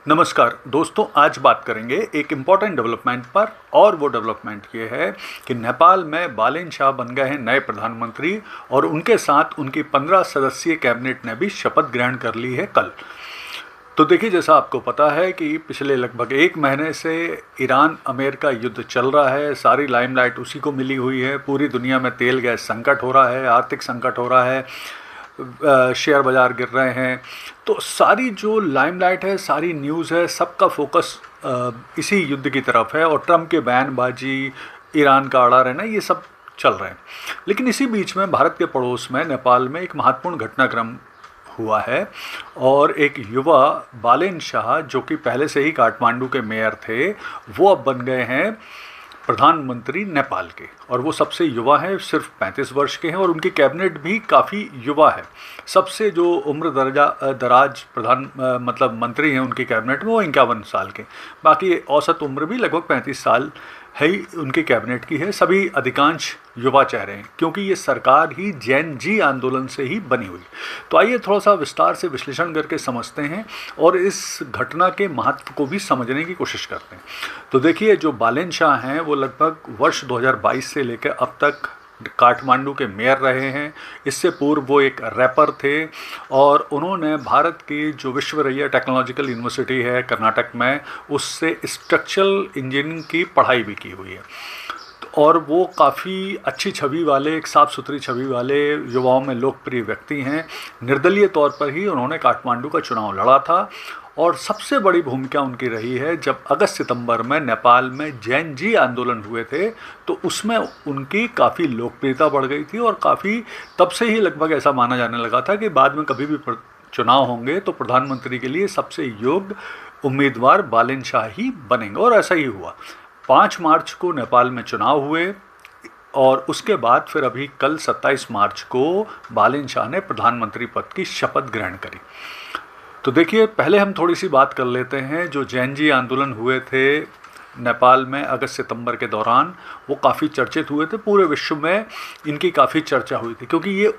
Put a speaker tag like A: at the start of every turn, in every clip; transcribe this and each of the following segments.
A: नमस्कार दोस्तों, आज बात करेंगे एक इम्पॉर्टेंट डेवलपमेंट पर। और वो डेवलपमेंट ये है कि नेपाल में बालेन शाह बन गए हैं नए प्रधानमंत्री और उनके साथ उनकी 15 सदस्यीय कैबिनेट ने भी शपथ ग्रहण कर ली है कल। तो देखिए, जैसा आपको पता है कि पिछले लगभग एक महीने से ईरान अमेरिका युद्ध चल रहा है। सारी लाइमलाइट उसी को मिली हुई है। पूरी दुनिया में तेल गैस संकट हो रहा है, आर्थिक संकट हो रहा है, शेयर बाज़ार गिर रहे हैं। तो सारी जो लाइमलाइट है, सारी न्यूज़ है, सबका फोकस इसी युद्ध की तरफ है। और ट्रम्प के बयानबाजी, ईरान का अड़ा रहना, ये सब चल रहे हैं। लेकिन इसी बीच में भारत के पड़ोस में नेपाल में एक महत्वपूर्ण घटनाक्रम हुआ है और एक युवा बालेन शाह, जो कि पहले से ही काठमांडू के मेयर थे, वो अब बन गए हैं प्रधानमंत्री नेपाल के। और वो सबसे युवा हैं, सिर्फ 35 वर्ष के हैं और उनकी कैबिनेट भी काफ़ी युवा है। सबसे जो उम्र दराज मतलब मंत्री हैं उनकी कैबिनेट में, वो 51 साल के। बाकी औसत उम्र भी लगभग 35 साल है ही उनकी कैबिनेट की है। सभी अधिकांश युवा चेहरे हैं क्योंकि ये सरकार ही जैन जी आंदोलन से ही बनी हुई। तो आइए थोड़ा सा विस्तार से विश्लेषण करके समझते हैं और इस घटना के महत्व को भी समझने की कोशिश करते हैं। तो देखिए, जो बालेन शाह हैं वो लगभग वर्ष 2022 से लेकर अब तक काठमांडू के मेयर रहे हैं। इससे पूर्व वो एक रैपर थे और उन्होंने भारत की जो विश्वरैया टेक्नोलॉजिकल यूनिवर्सिटी है कर्नाटक में, उससे स्ट्रक्चरल इंजीनियरिंग की पढ़ाई भी की हुई है। और वो काफ़ी अच्छी छवि वाले, एक साफ़ सुथरी छवि वाले, युवाओं में लोकप्रिय व्यक्ति हैं। निर्दलीय तौर पर ही उन्होंने काठमांडू का चुनाव लड़ा था और सबसे बड़ी भूमिका उनकी रही है जब अगस्त सितंबर में नेपाल में जैन जी आंदोलन हुए थे, तो उसमें उनकी काफ़ी लोकप्रियता बढ़ गई थी। और काफ़ी तब से ही लगभग ऐसा माना जाने लगा था कि बाद में कभी भी चुनाव होंगे तो प्रधानमंत्री के लिए सबसे योग्य उम्मीदवार बालेन शाह ही बनेंगे। और ऐसा ही हुआ। 5 मार्च को नेपाल में चुनाव हुए और उसके बाद फिर अभी कल 27 मार्च को बालेन शाह ने प्रधानमंत्री पद की शपथ ग्रहण करी। तो देखिए, पहले हम थोड़ी सी बात कर लेते हैं। जो जैन जी आंदोलन हुए थे नेपाल में अगस्त सितंबर के दौरान, वो काफ़ी चर्चित हुए थे। पूरे विश्व में इनकी काफ़ी चर्चा हुई थी क्योंकि ये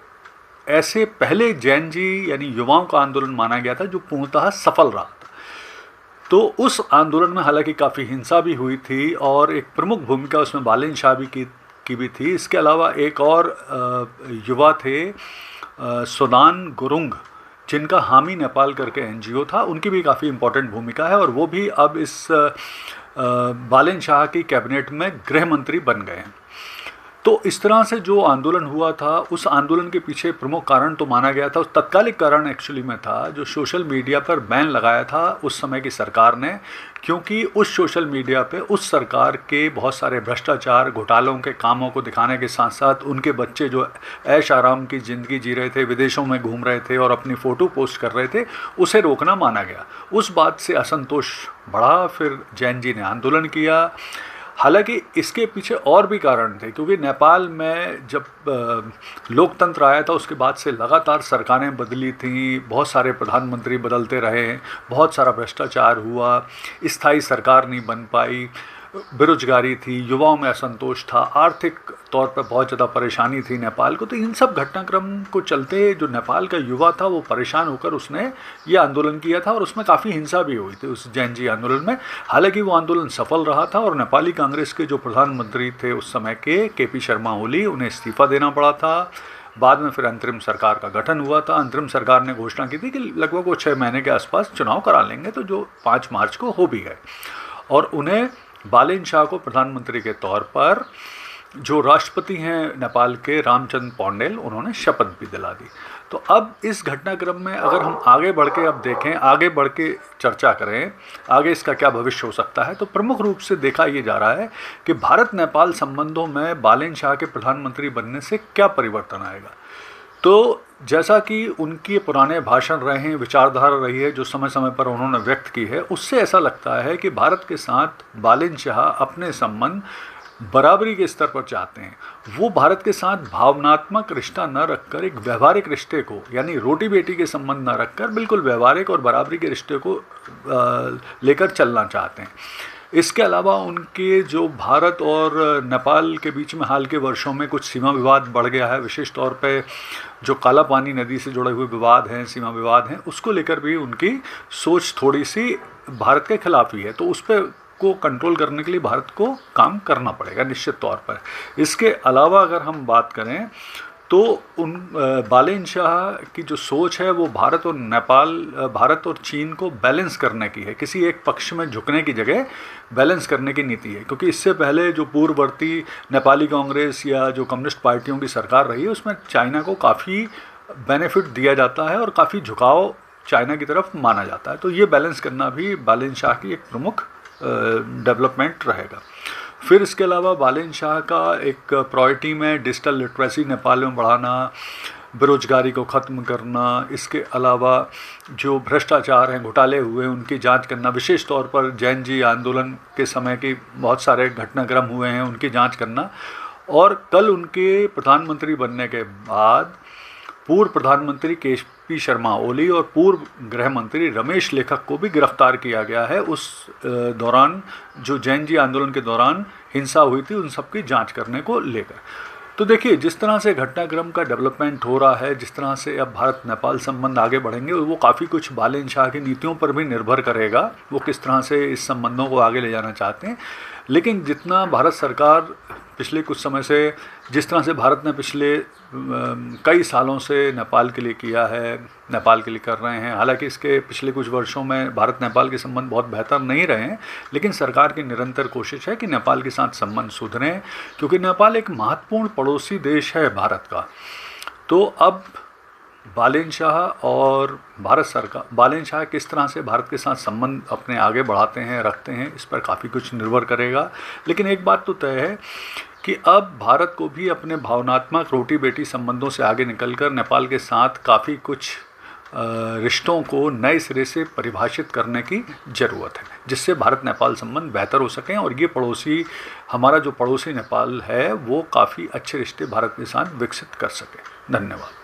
A: ऐसे पहले जैन जी यानी युवाओं का आंदोलन माना गया था जो पूर्णतः सफल रहा था। तो उस आंदोलन में हालांकि काफ़ी हिंसा भी हुई थी और एक प्रमुख भूमिका उसमें बालेन शाह भी की भी थी। इसके अलावा एक और युवा थे सोनान गुरुंग, जिनका हामी नेपाल करके एनजीओ था, उनकी भी काफ़ी इम्पोर्टेंट भूमिका है और वो भी अब इस बालेन शाह की कैबिनेट में गृह मंत्री बन गए हैं। तो इस तरह से जो आंदोलन हुआ था, उस आंदोलन के पीछे प्रमुख कारण तो माना गया था, उस तत्कालिक कारण एक्चुअली में था जो सोशल मीडिया पर बैन लगाया था उस समय की सरकार ने। क्योंकि उस सोशल मीडिया पे उस सरकार के बहुत सारे भ्रष्टाचार घोटालों के कामों को दिखाने के साथ साथ उनके बच्चे जो ऐश आराम की ज़िंदगी जी रहे थे, विदेशों में घूम रहे थे और अपनी फ़ोटो पोस्ट कर रहे थे, उसे रोकना माना गया। उस बात से असंतोष बढ़ा, फिर जैन जी ने आंदोलन किया। हालांकि इसके पीछे और भी कारण थे क्योंकि नेपाल में जब लोकतंत्र आया था उसके बाद से लगातार सरकारें बदली थीं, बहुत सारे प्रधानमंत्री बदलते रहे, बहुत सारा भ्रष्टाचार हुआ, स्थायी सरकार नहीं बन पाई, बेरोजगारी थी, युवाओं में असंतोष था, आर्थिक तौर पर बहुत ज़्यादा परेशानी थी नेपाल को। तो इन सब घटनाक्रम को चलते जो नेपाल का युवा था वो परेशान होकर उसने ये आंदोलन किया था और उसमें काफ़ी हिंसा भी हुई थी उस जैन जी आंदोलन में। हालांकि वो आंदोलन सफल रहा था और नेपाली कांग्रेस के जो प्रधानमंत्री थे उस समय के केपी शर्मा ओली, उन्हें इस्तीफा देना पड़ा था। बाद में फिर अंतरिम सरकार का गठन हुआ था। अंतरिम सरकार ने घोषणा की थी कि लगभग वो 6 महीने के आसपास चुनाव करा लेंगे, तो जो 5 मार्च को हो भी गए। और उन्हें बालेन शाह को प्रधानमंत्री के तौर पर जो राष्ट्रपति हैं नेपाल के रामचंद्र पौडेल, उन्होंने शपथ भी दिला दी। तो अब इस घटनाक्रम में अगर हम आगे बढ़ के अब देखें, आगे बढ़ के चर्चा करें, आगे इसका क्या भविष्य हो सकता है, तो प्रमुख रूप से देखा ये जा रहा है कि भारत नेपाल संबंधों में बालेन शाह के प्रधानमंत्री बनने से क्या परिवर्तन आएगा। तो जैसा कि उनके पुराने भाषण रहे हैं, विचारधारा रही है जो समय समय पर उन्होंने व्यक्त की है, उससे ऐसा लगता है कि भारत के साथ बालेन शाह अपने संबंध बराबरी के स्तर पर चाहते हैं। वो भारत के साथ भावनात्मक रिश्ता न रखकर एक व्यवहारिक रिश्ते को, यानी रोटी बेटी के संबंध न रखकर बिल्कुल व्यवहारिक और बराबरी के रिश्ते को लेकर चलना चाहते हैं। इसके अलावा उनके जो भारत और नेपाल के बीच में हाल के वर्षों में कुछ सीमा विवाद बढ़ गया है, विशेष तौर पे जो काला पानी नदी से जुड़े हुए विवाद हैं, सीमा विवाद हैं, उसको लेकर भी उनकी सोच थोड़ी सी भारत के खिलाफ ही है। तो उस पर को कंट्रोल करने के लिए भारत को काम करना पड़ेगा निश्चित तौर पर। इसके अलावा अगर हम बात करें तो उन बालेन शाह की जो सोच है वो भारत और चीन को बैलेंस करने की है, किसी एक पक्ष में झुकने की जगह बैलेंस करने की नीति है। क्योंकि इससे पहले जो पूर्ववर्ती नेपाली कांग्रेस या जो कम्युनिस्ट पार्टियों की सरकार रही है उसमें चाइना को काफ़ी बेनिफिट दिया जाता है और काफ़ी झुकाव चाइना की तरफ माना जाता है। तो ये बैलेंस करना भी बालेन शाह की एक प्रमुख डेवलपमेंट रहेगा। फिर इसके अलावा बालेन शाह का एक प्रायोरिटी में डिजिटल लिटरेसी नेपाल में बढ़ाना, बेरोजगारी को ख़त्म करना, इसके अलावा जो भ्रष्टाचार हैं, घोटाले हुए उनकी जांच करना, विशेष तौर पर जैन जी आंदोलन के समय के बहुत सारे घटनाक्रम हुए हैं उनकी जांच करना। और कल उनके प्रधानमंत्री बनने के बाद पूर्व प्रधानमंत्री केपी शर्मा ओली और पूर्व गृह मंत्री रमेश लेखक को भी गिरफ्तार किया गया है उस दौरान जो जैन जी आंदोलन के दौरान हिंसा हुई थी, उन सब की जांच करने को लेकर। तो देखिए जिस तरह से घटनाक्रम का डेवलपमेंट हो रहा है, जिस तरह से अब भारत नेपाल संबंध आगे बढ़ेंगे, वो काफ़ी कुछ बालेन शाह की नीतियों पर भी निर्भर करेगा, वो किस तरह से इस संबंधों को आगे ले जाना चाहते हैं। लेकिन जितना भारत सरकार पिछले कुछ समय से, जिस तरह से भारत ने पिछले कई सालों से नेपाल के लिए किया है, नेपाल के लिए कर रहे हैं, हालांकि इसके पिछले कुछ वर्षों में भारत नेपाल के संबंध बहुत बेहतर नहीं रहे हैं, लेकिन सरकार की निरंतर कोशिश है कि नेपाल के साथ संबंध सुधरें, क्योंकि नेपाल एक महत्वपूर्ण पड़ोसी देश है भारत का। तो अब बालेन शाह और भारत सरकार, बालेन शाह किस तरह से भारत के साथ संबंध अपने आगे बढ़ाते हैं, रखते हैं, इस पर काफ़ी कुछ निर्भर करेगा। लेकिन एक बात तो तय है कि अब भारत को भी अपने भावनात्मक रोटी बेटी संबंधों से आगे निकलकर नेपाल के साथ काफ़ी कुछ रिश्तों को नए सिरे से परिभाषित करने की ज़रूरत है, जिससे भारत नेपाल संबंध बेहतर हो सकें और ये पड़ोसी, हमारा जो पड़ोसी नेपाल है, वो काफ़ी अच्छे रिश्ते भारत के साथ विकसित कर सके। धन्यवाद।